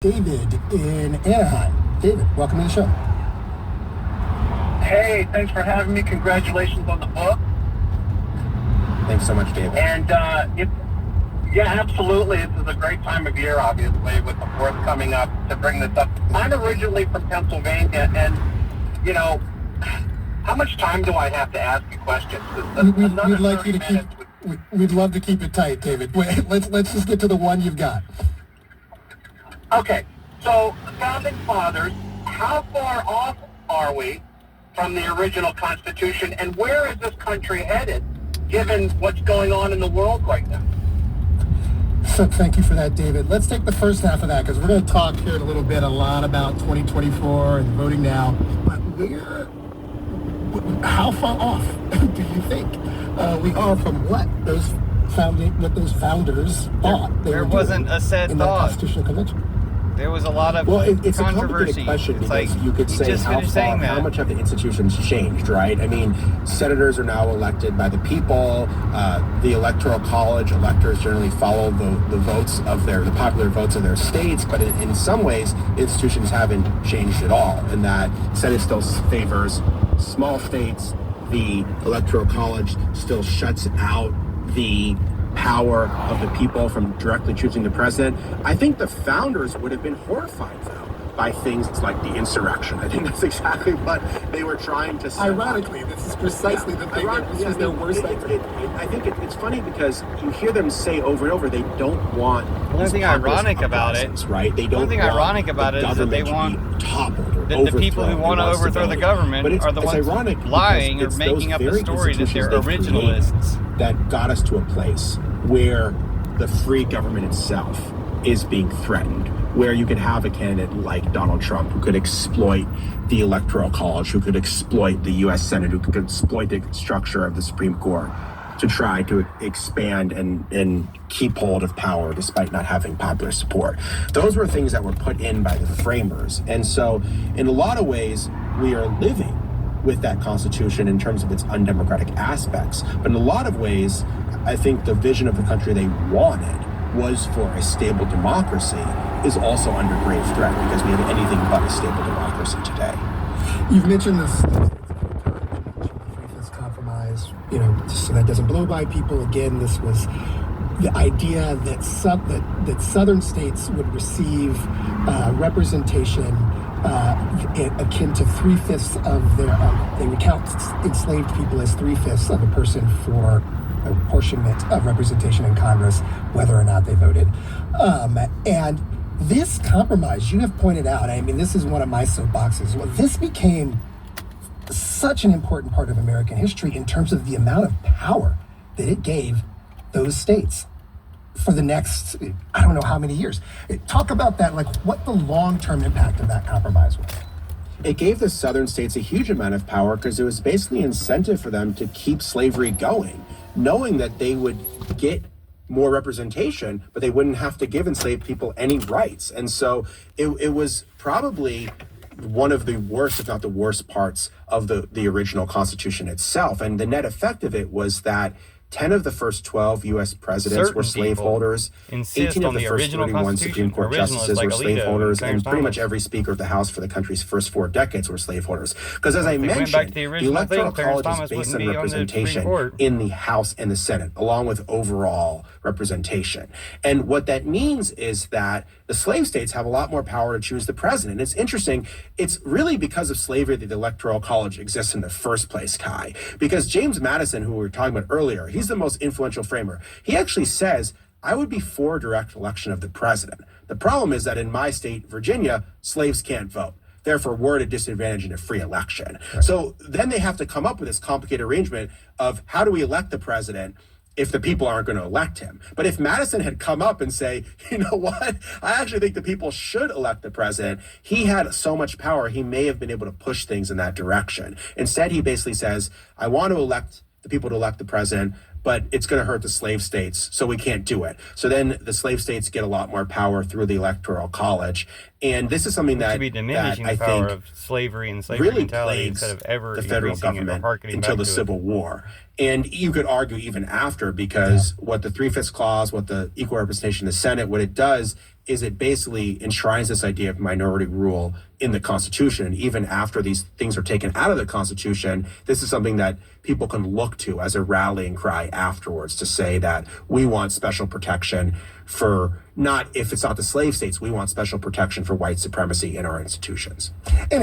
David in Anaheim. David, welcome to the show. Hey, thanks for having me. Congratulations on the book. Thanks so much, David. And yeah, absolutely. This is a great time of year, obviously, with the 4th coming up to bring this up. I'm originally from Pennsylvania, and, you know, how much time do I have to ask you questions? We'd love to keep it tight, David. Wait, let's just get to the one you've got. Okay, so the Founding Fathers, how far off are we from the original Constitution, and where is this country headed, given what's going on in the world right now? So thank you for that, David. Let's take the first half of that, because we're going to talk here in a little bit a lot about 2024 and voting now. But how far off do you think we are from what those founders thought they There were wasn't doing a set in that thought. Constitutional Convention? There was a lot of it's a controversy. complicated question It's because like, you could say how much have the institutions changed, right? I mean, senators are now elected by the people. The Electoral College electors generally follow the votes of the popular votes of their states, but in some ways, institutions haven't changed at all. In that Senate still favors small states. The Electoral College still shuts out the power of the people from directly choosing the president. I think the founders would have been horrified, though, by things like the insurrection. I think that's exactly what they were trying to say. Ironically, this is precisely the thing that was their worst nightmare. I think it's funny because you hear them say over and over they don't want. The only thing ironic about it, right? They don't. The only thing ironic about it is that they want toppled or the people who want to overthrow the government are the ones lying or making up the story that they're originalists. That got us to a place where the free government itself is being threatened, where you could have a candidate like Donald Trump who could exploit the Electoral College, who could exploit the U.S. Senate, who could exploit the structure of the Supreme Court to try to expand and keep hold of power despite not having popular support. Those were things that were put in by the framers. And so in a lot of ways, we are living with that Constitution in terms of its undemocratic aspects. But in a lot of ways, I think the vision of the country they wanted was for a stable democracy is also under grave threat because we have anything but a stable democracy today. You've mentioned this Three-Fifths Compromise, so that doesn't blow by people. Again, this was the idea that southern states would receive representation akin to 3/5 of their, they would count enslaved people as 3/5 of a person for apportionment of representation in Congress, whether or not they voted. And this compromise, you have pointed out, I mean, this is one of my soapboxes. Well, this became such an important part of American history in terms of the amount of power that it gave those states for the next, I don't know how many years. Talk about that, like what the long-term impact of that compromise was. It gave the southern states a huge amount of power because it was basically incentive for them to keep slavery going, knowing that they would get more representation, but they wouldn't have to give enslaved people any rights. And so it was probably one of the worst, if not the worst parts of the original Constitution itself. And the net effect of it was that 10 of the first 12 U.S. presidents were slaveholders. 18 of the first 31 Supreme Court justices were slaveholders, and pretty much every Speaker of the House for the country's first 4 decades were slaveholders. Because as I mentioned, the Electoral College is based on representation in the House and the Senate, along with overall representation. And what that means is that the slave states have a lot more power to choose the president. It's interesting. It's really because of slavery that the Electoral College exists in the first place, Kai. Because James Madison, who we were talking about earlier, he's the most influential framer. He actually says, I would be for direct election of the president. The problem is that in my state, Virginia, slaves can't vote. Therefore, we're at a disadvantage in a free election. Right. So then they have to come up with this complicated arrangement of how do we elect the president if the people aren't going to elect him. But if Madison had come up and say, you know what, I actually think the people should elect the president, he had so much power, he may have been able to push things in that direction. Instead, he basically says, I want to elect the people to elect the president, but it's going to hurt the slave states, so we can't do it. So then the slave states get a lot more power through the Electoral College. And this is something that, that I think of slavery and slavery really mentality plagues instead of ever the federal government until the Civil War. And you could argue even after, because what the 3/5 clause, what the equal representation in the Senate, what it does is it basically enshrines this idea of minority rule in the Constitution. Even after these things are taken out of the Constitution, this is something that people can look to as a rallying cry afterwards to say that we want special protection for, not if it's not the slave states, we want special protection for white supremacy in our institutions.